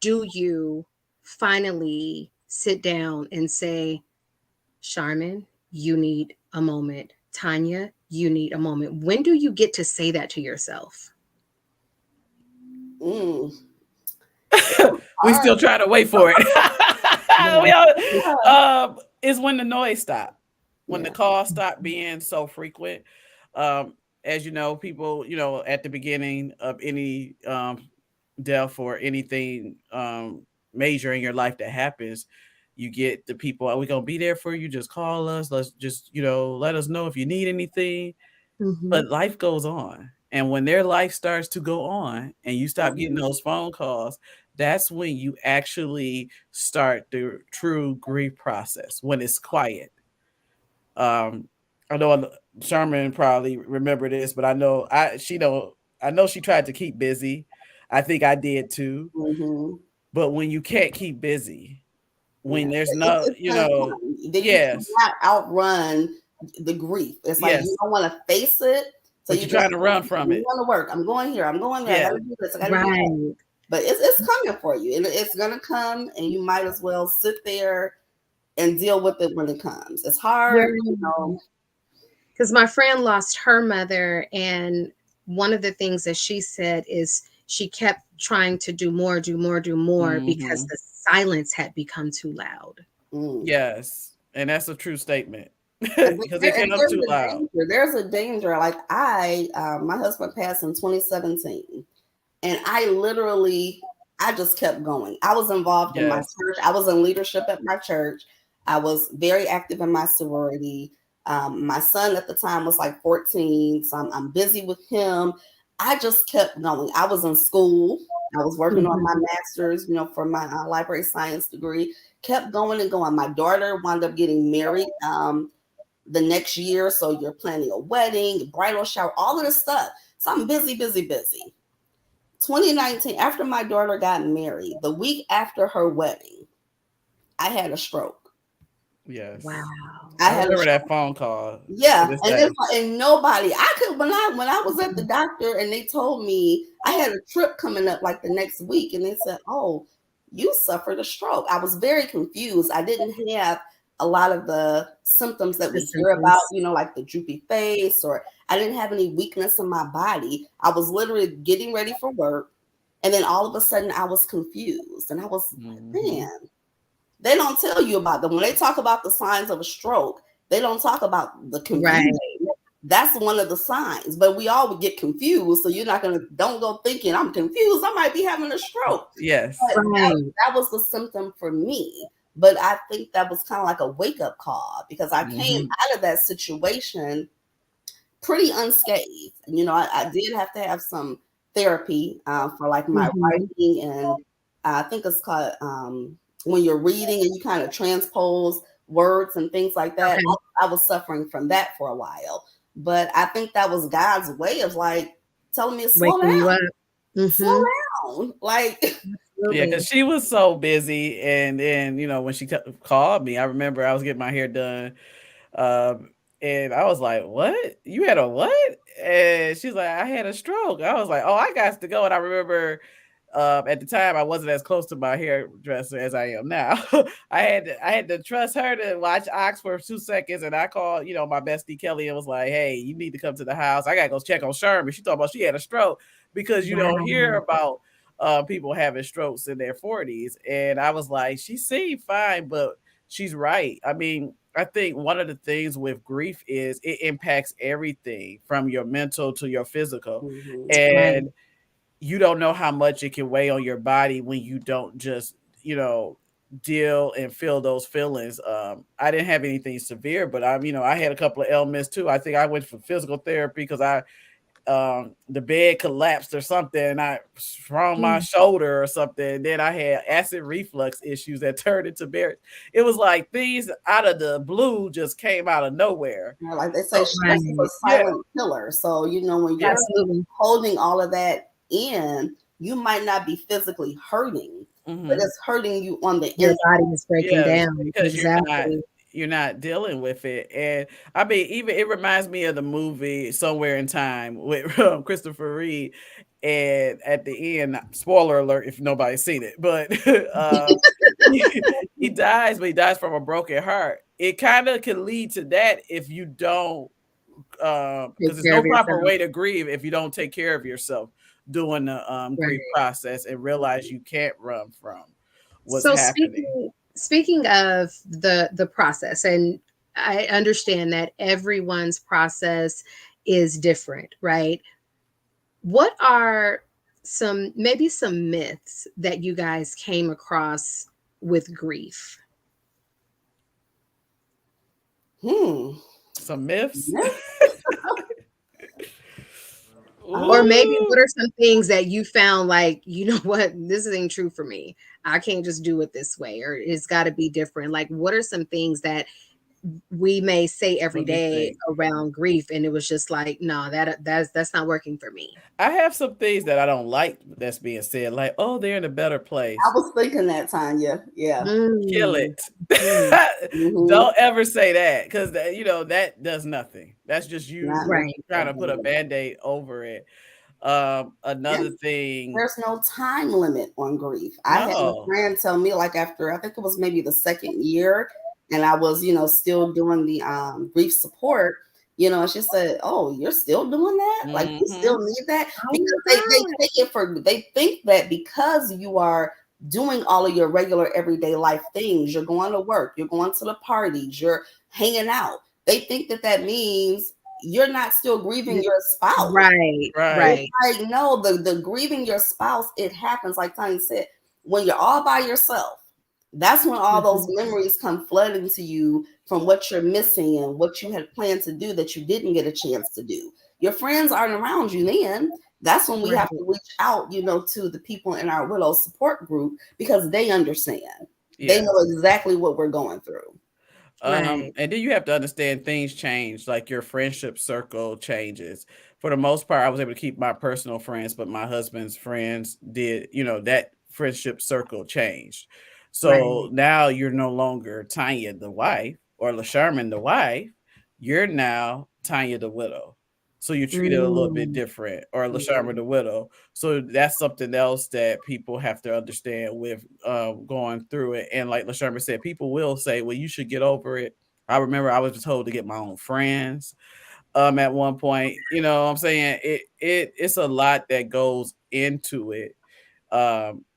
[SPEAKER 2] do you finally sit down and say, Charmin, you need a moment. Tonia, you need a moment. When do you get to say that to yourself?
[SPEAKER 4] We still trying to wait for it. Is when the noise stop, when the calls stop being so frequent. As you know, people, at the beginning of any death or anything major in your life that happens, you get the people, are we gonna be there for you? Just call us. Let's just, let us know if you need anything. But life goes on. And when their life starts to go on and you stop getting those phone calls, that's when you actually start the true grief process, when it's quiet. I know Sherman probably remember this, but I know she tried to keep busy. I think I did too. But when you can't keep busy, when there's no,
[SPEAKER 3] yes, not outrun the grief. It's like you don't want to face it, so
[SPEAKER 4] you're trying to run from it.
[SPEAKER 3] I'm going to work. I'm going here. I'm going there. I got to do this. I got to do that. But it's coming for you, and it's gonna come, and you might as well sit there and deal with it when it comes. It's hard,
[SPEAKER 2] because my friend lost her mother, and one of the things that she said is she kept trying to do more because the silence had become too loud.
[SPEAKER 4] Yes, and that's a true statement. Because it came up too loud.
[SPEAKER 3] There's a danger. Like my husband passed in 2017, and I just kept going. I was involved in my church. I was in leadership at my church. I was very active in my sorority. My son at the time was like 14, so I'm busy with him. I just kept going. I was in school. I was working on my master's, for my library science degree. Kept going and going. My daughter wound up getting married the next year, so you're planning a wedding, bridal shower, all of this stuff. So I'm busy. 2019, after my daughter got married, the week after her wedding, I had a stroke.
[SPEAKER 4] Yes.
[SPEAKER 2] Wow.
[SPEAKER 4] I remember that phone call.
[SPEAKER 3] Yeah. And nobody, I could, when I was at the doctor and they told me I had a trip coming up like the next week, and they said, "Oh, you suffered a stroke." I was very confused. I didn't have a lot of the symptoms that we hear about, like the droopy face, or I didn't have any weakness in my body. I was literally getting ready for work. And then all of a sudden I was confused, and I was man, they don't tell you about them. When they talk about the signs of a stroke, they don't talk about the confusion. Right. That's one of the signs, but we all would get confused. So don't go thinking I'm confused. I might be having a stroke.
[SPEAKER 4] Yes.
[SPEAKER 3] That was the symptom for me. But I think that was kind of like a wake-up call, because I came out of that situation pretty unscathed. And, I did have to have some therapy for like my writing, and I think it's called when you're reading and you kind of transpose words and things like that. Okay. I was suffering from that for a while. But I think that was God's way of like telling me to slow down. Slow down. Like...
[SPEAKER 4] Yeah, because she was so busy, and then when she called me, I remember I was getting my hair done, and I was like, "What? You had a what?" And she's like, "I had a stroke." I was like, "Oh, I got to go." And I remember at the time I wasn't as close to my hairdresser as I am now. I had to trust her to watch Ox for 2 seconds, and I called my bestie Kelly and was like, "Hey, you need to come to the house. I gotta go check on Sherman. She thought about she had a stroke," because you don't hear about people having strokes in their 40s. And I was like, she seemed fine, but she's right. I mean, I think one of the things with grief is it impacts everything from your mental to your physical. And you don't know how much it can weigh on your body when you don't just, deal and feel those feelings. I didn't have anything severe, but I had a couple of ailments too. I think I went for physical therapy because the bed collapsed or something, and I sprung my shoulder or something. Then I had acid reflux issues that turned into Barrett. It was like things out of the blue just came out of nowhere.
[SPEAKER 3] Yeah, like they say, stress is a silent killer. So when you're holding all of that in, you might not be physically hurting, but it's hurting you on the inside.
[SPEAKER 2] Your body is breaking down
[SPEAKER 4] because you're not dealing with it. And I mean, even it reminds me of the movie Somewhere in Time with Christopher Reeve. And at the end, spoiler alert if nobody's seen it, but he dies, but he dies from a broken heart. It kind of can lead to that if you don't, because there's no proper way to grieve if you don't take care of yourself. doing the grief process and realize you can't run from what's
[SPEAKER 2] So
[SPEAKER 4] happening.
[SPEAKER 2] speaking of the process, and I understand that everyone's process is different, right? What are maybe some myths that you guys came across with grief?
[SPEAKER 4] Some myths.
[SPEAKER 2] Or maybe what are some things that you found like, you know what, this ain't true for me. I can't just do it this way, or it's got to be different. Like, what are some things that we may say every day around grief, and it was just like, no, that's not working for me.
[SPEAKER 4] I have some things that I don't like that's being said, like, oh, they're in a better place.
[SPEAKER 3] I was thinking that, Tonya. Yeah.
[SPEAKER 4] Kill it.
[SPEAKER 3] Mm-hmm.
[SPEAKER 4] Don't ever say that, because that does nothing. That's just you trying to put a Band-Aid over it. Another thing,
[SPEAKER 3] there's no time limit on grief. I had a friend tell me, like, after I think it was maybe the second year, and I was, still doing the grief support, and she said, "Oh, you're still doing that? Like, you still need that?" Because they take it they think that because you are doing all of your regular everyday life things, you're going to work, you're going to the parties, you're hanging out, they think that means you're not still grieving your spouse.
[SPEAKER 2] Right.
[SPEAKER 3] Like, no, the grieving your spouse, it happens, like Tanya said, when you're all by yourself. That's when all those memories come flooding to you from what you're missing and what you had planned to do that you didn't get a chance to do. Your friends aren't around you then. That's when we have to reach out, to the people in our widow support group, because they understand. They know exactly what we're going through.
[SPEAKER 4] And then you have to understand things change, like your friendship circle changes. For the most part, I was able to keep my personal friends, but my husband's friends did, that friendship circle changed. So now you're no longer Tonia the wife or LaCharmine the wife. You're now Tonia the widow. So you treat it a little bit different, or LaCharmine the widow. So that's something else that people have to understand with going through it. And like LaCharmine said, people will say, well, you should get over it. I remember I was told to get my own friends at one point. You know what I'm saying? It's a lot that goes into it.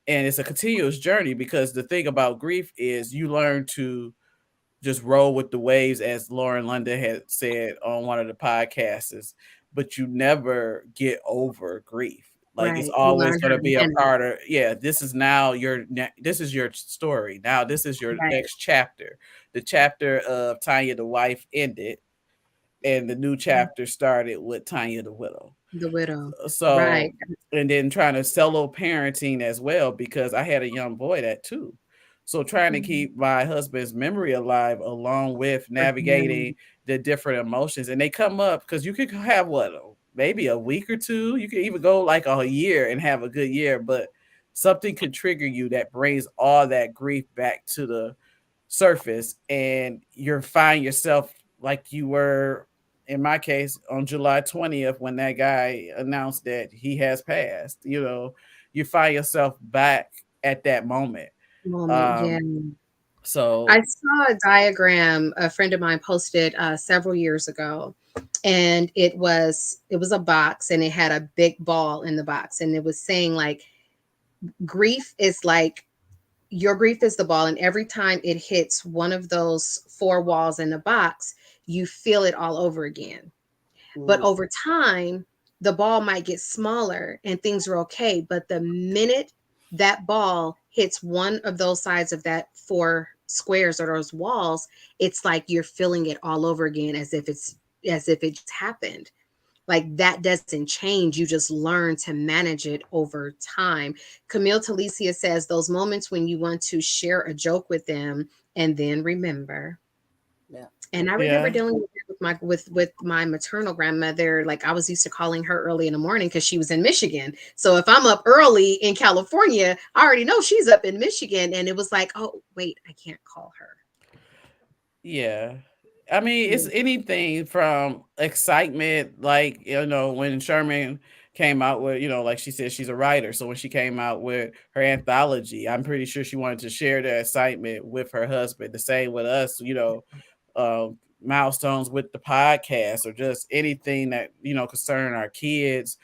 [SPEAKER 4] And it's a continuous journey, because the thing about grief is you learn to just roll with the waves, as Lauren London had said on one of the podcasts, but you never get over grief. Like, it's always going to be a part of, this is your story. Now this is your next chapter. The chapter of Tonia the wife ended, and the new chapter started with Tonia the widow. So, and then trying to solo parenting as well, because I had a young boy that too. So trying to keep my husband's memory alive, along with navigating the different emotions. And they come up because you could have maybe a week or two. You could even go like a year and have a good year, but something could trigger you that brings all that grief back to the surface, and you find yourself like you were, in my case, on July 20th, when that guy announced that he has passed. You find yourself back at that moment. So
[SPEAKER 2] I saw a diagram a friend of mine posted several years ago, and it was a box, and it had a big ball in the box, and it was saying, like, grief is like, your grief is the ball, and every time it hits one of those four walls in the box, you feel it all over again. But over time, the ball might get smaller and things are okay. But the minute that ball hits one of those sides of that four squares or those walls, it's like you're feeling it all over again, as if it just happened. Like, that doesn't change. You just learn to manage it over time. Camille Talicia says, those moments when you want to share a joke with them and then remember. And I remember dealing with my maternal grandmother. Like, I was used to calling her early in the morning because she was in Michigan. So if I'm up early in California, I already know she's up in Michigan. And it was like, oh, wait, I can't call her.
[SPEAKER 4] Yeah. I mean, it's anything from excitement, like, when Sherman came out with, like she said, she's a writer. So when she came out with her anthology, I'm pretty sure she wanted to share the excitement with her husband. The same with us, milestones with the podcast, or just anything that, concern our kids.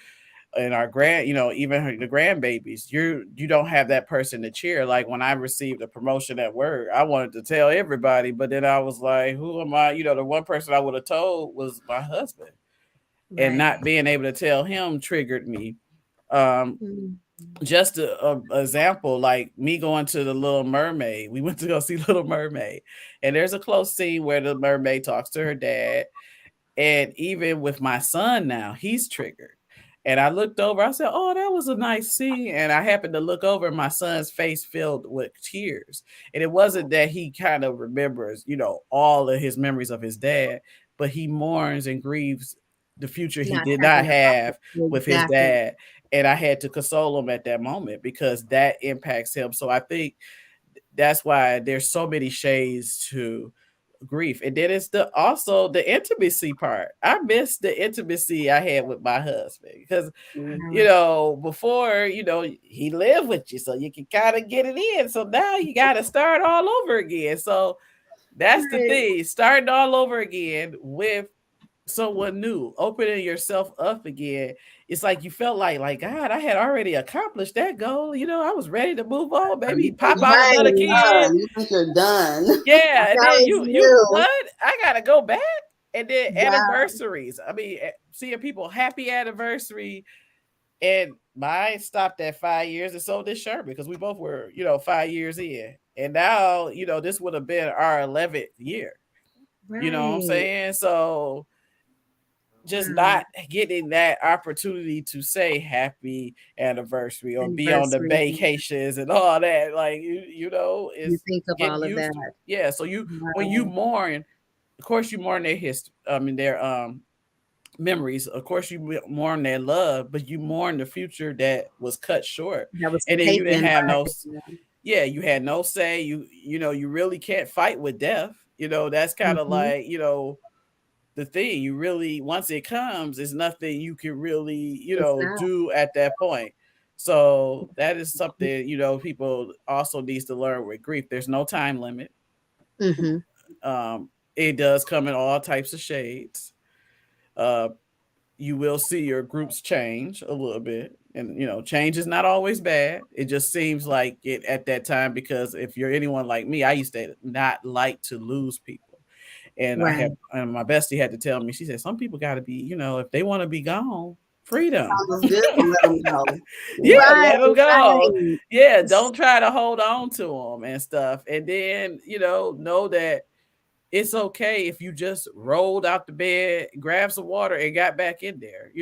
[SPEAKER 4] and our even the grandbabies, you don't have that person to cheer. Like when I received a promotion at work, I wanted to tell everybody, but then I was like, who am I? The one person I would have told was my husband, and not being able to tell him triggered me. Just a example, like me going to the Little Mermaid. We went to go see Little Mermaid, and there's a close scene where the mermaid talks to her dad. And even with my son now, he's triggered. And I looked over, I said, oh, that was a nice scene. And I happened to look over, and my son's face filled with tears. And it wasn't that he kind of remembers, all of his memories of his dad, but he mourns and grieves the future he did not have with his dad. And I had to console him at that moment because that impacts him. So I think that's why there's so many shades to grief. And then it's also the intimacy part. I miss the intimacy I had with my husband because before he lived with you, so you can kind of get it in. So now you got to start all over again. So that's the thing, starting all over again with someone new, opening yourself up again. It's like you felt like God, I had already accomplished that goal. I was ready to move on. Maybe pop out another kid.
[SPEAKER 3] You think you're done?
[SPEAKER 4] Yeah, and then you what? I gotta go back. And then anniversaries. I mean, seeing people happy anniversary, and mine stopped at 5 years, and so did Sherman because we both were 5 years in, and now this would have been our 11th year. You know what I'm saying? So just not getting that opportunity to say happy anniversary or be on the vacations and all that. Like, you
[SPEAKER 2] think of all of that.
[SPEAKER 4] Yeah. So when you mourn, of course you mourn their history. I mean, their memories. Of course you mourn their love, but you mourn the future that was cut short. And then you didn't have you had no say. You really can't fight with death. That's kind of like, the thing. You really, once it comes, there's nothing you can really, do at that point. So that is something, people also needs to learn with grief. There's no time limit. It does come in all types of shades. You will see your groups change a little bit. And, change is not always bad. It just seems like it at that time, because if you're anyone like me, I used to not like to lose people. And and my bestie had to tell me, she said, some people got to be, if they want to be gone, freedom.
[SPEAKER 3] Let them go.
[SPEAKER 4] Let them go. Yeah, don't try to hold on to them and stuff. And then, know that it's okay if you just rolled out the bed, grabbed some water, and got back in there.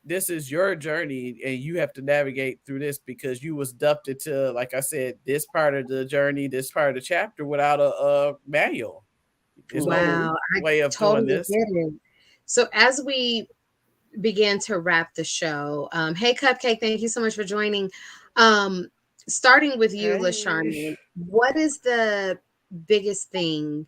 [SPEAKER 4] This is your journey, and you have to navigate through this because you was dumped into, like I said, this part of the journey, this part of the chapter without a manual.
[SPEAKER 2] Wow,
[SPEAKER 4] way of
[SPEAKER 2] totally
[SPEAKER 4] doing this.
[SPEAKER 2] Get it. So as we begin to wrap the show, hey Cupcake, thank you so much for joining. Starting with you, LaCharmine, what is the biggest thing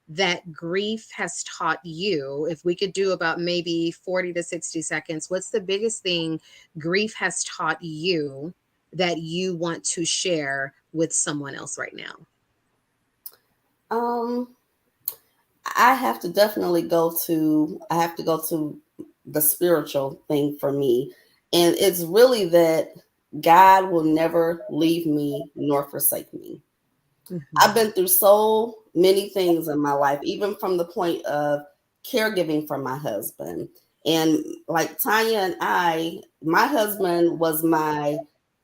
[SPEAKER 2] that grief has taught you? If we could do about maybe 40 to 60 seconds, what's the biggest thing grief has taught you that you want to share with someone else right now?
[SPEAKER 3] I have to definitely go to the spiritual thing for me. And it's really that God will never leave me nor forsake me. I've been through so many things in my life, even from the point of caregiving for my husband. And like Tonia and my husband was my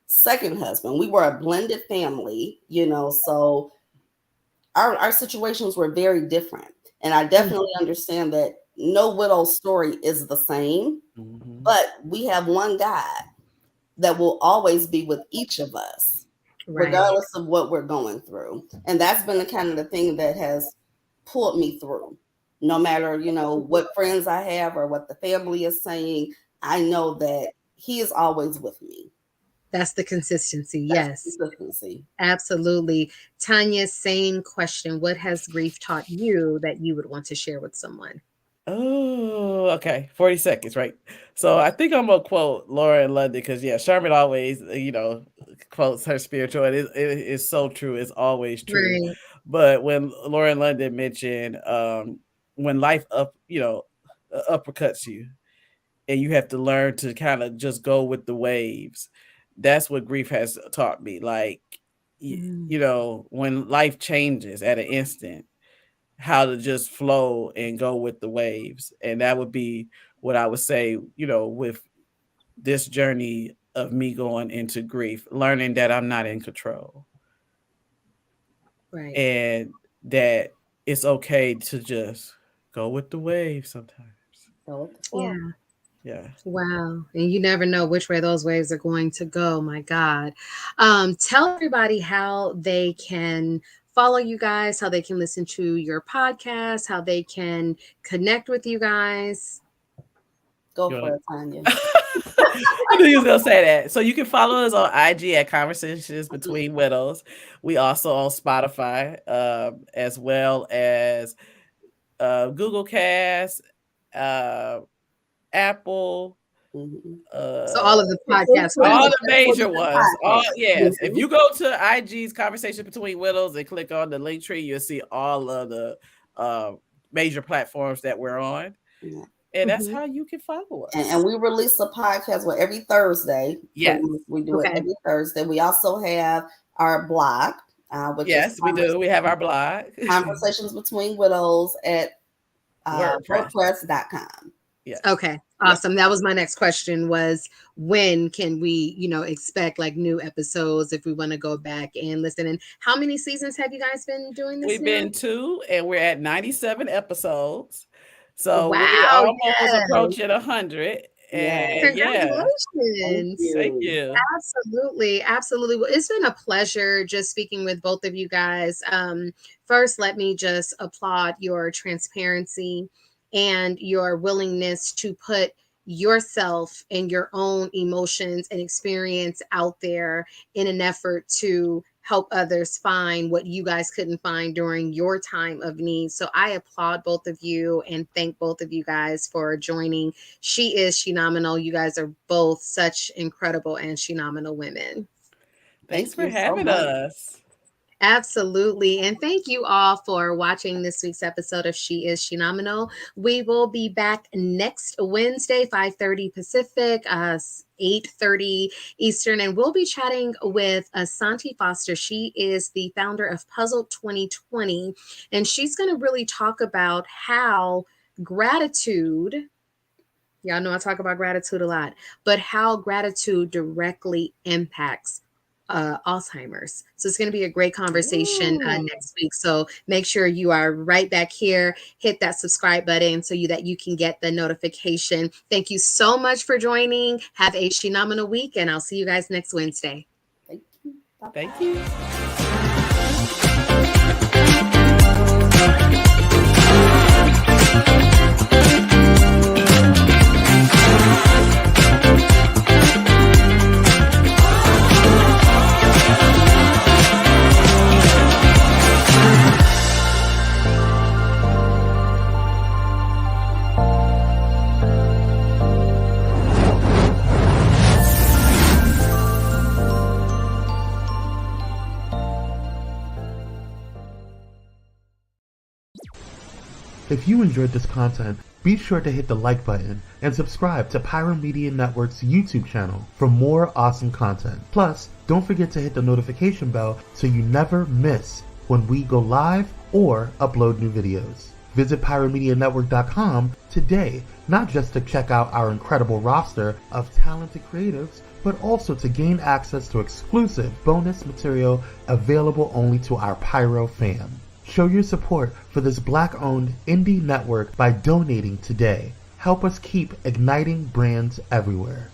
[SPEAKER 3] second husband. We were a blended family, so our situations were very different. And I definitely understand that no widow's story is the same, but we have one God that will always be with each of us, regardless of what we're going through. And that's been the kind of the thing that has pulled me through. No matter, what friends I have or what the family is saying, I know that he is always with me.
[SPEAKER 2] That's the consistency. Yes. Consistency. Absolutely. Tonia, same question. What has grief taught you that you would want to share with someone?
[SPEAKER 4] Oh, okay. 40 seconds, right? So I think I'm going to quote Lauren London because, Sherman always, quotes her spiritual. It is so true. It's always true. Right. But when Lauren London mentioned when life uppercuts you, and you have to learn to kind of just go with the waves. That's what grief has taught me. Like, you know, when life changes at an instant, how to just flow and go with the waves. And that would be what I would say, you know, with this journey of me going into grief, learning that I'm not in control.
[SPEAKER 2] Right.
[SPEAKER 4] And that it's okay to just go with the wave sometimes.
[SPEAKER 3] Go with the flow.
[SPEAKER 2] Yeah.
[SPEAKER 4] Yeah.
[SPEAKER 2] Wow. And you never know which way those waves are going to go. My God. Tell everybody how they can follow you guys, how they can listen to your podcast, how they can connect with you guys.
[SPEAKER 3] Go for it, Tonia.
[SPEAKER 4] I knew you was gonna say that. So you can follow us on IG at Conversations Between Widows. We also on Spotify, as well as Google Cast, Apple.
[SPEAKER 2] So all of the podcasts,
[SPEAKER 4] all the major ones. Yes.
[SPEAKER 3] Mm-hmm.
[SPEAKER 4] If you go to IG's Conversation Between Widows and click on the link tree, you'll see all of the major platforms that we're on.
[SPEAKER 3] Yeah.
[SPEAKER 4] And that's how you can follow us.
[SPEAKER 3] And we release a podcast every Thursday.
[SPEAKER 4] Yes.
[SPEAKER 3] So we do it every Thursday. We also have our blog. Which is
[SPEAKER 4] we do. We have our blog.
[SPEAKER 3] Conversations Between Widows at WordPress.com.
[SPEAKER 2] Yes. Okay. Awesome. That was my next question, was when can we, expect like new episodes if we want to go back and listen? And how many seasons have you guys been doing this?
[SPEAKER 4] We've been 2, and we're at 97 episodes. So
[SPEAKER 2] wow,
[SPEAKER 4] we're almost approaching 100. And
[SPEAKER 2] congratulations.
[SPEAKER 4] Thank you.
[SPEAKER 2] Absolutely. Absolutely. Well, it's been a pleasure just speaking with both of you guys. First, let me just applaud your transparency and your willingness to put yourself and your own emotions and experience out there in an effort to help others find what you guys couldn't find during your time of need. So I applaud both of you and thank both of you guys for joining She Is Shenomenal. You guys are both such incredible and phenomenal women.
[SPEAKER 4] Thanks for having us.
[SPEAKER 2] Absolutely. And thank you all for watching this week's episode of She Is Shenomenal. We will be back next Wednesday, 5:30 Pacific, 8:30 Eastern, and we'll be chatting with Asante Foster. She is the founder of Puzzle 2020, and she's going to really talk about how gratitude, y'all know I talk about gratitude a lot, but how gratitude directly impacts Alzheimer's. So it's going to be a great conversation next week. So make sure you are right back here. Hit that subscribe button so that you can get the notification. Thank you so much for joining. Have a phenomenal week, and I'll see you guys next Wednesday.
[SPEAKER 3] Thank you. Bye-bye.
[SPEAKER 4] Thank you.
[SPEAKER 1] If you enjoyed this content, be sure to hit the like button and subscribe to Pyro Media Network's YouTube channel for more awesome content. Plus, don't forget to hit the notification bell so you never miss when we go live or upload new videos. Visit pyromedianetwork.com today, not just to check out our incredible roster of talented creatives, but also to gain access to exclusive bonus material available only to our Pyro fam. Show your support for this Black-owned indie network by donating today. Help us keep igniting brands everywhere.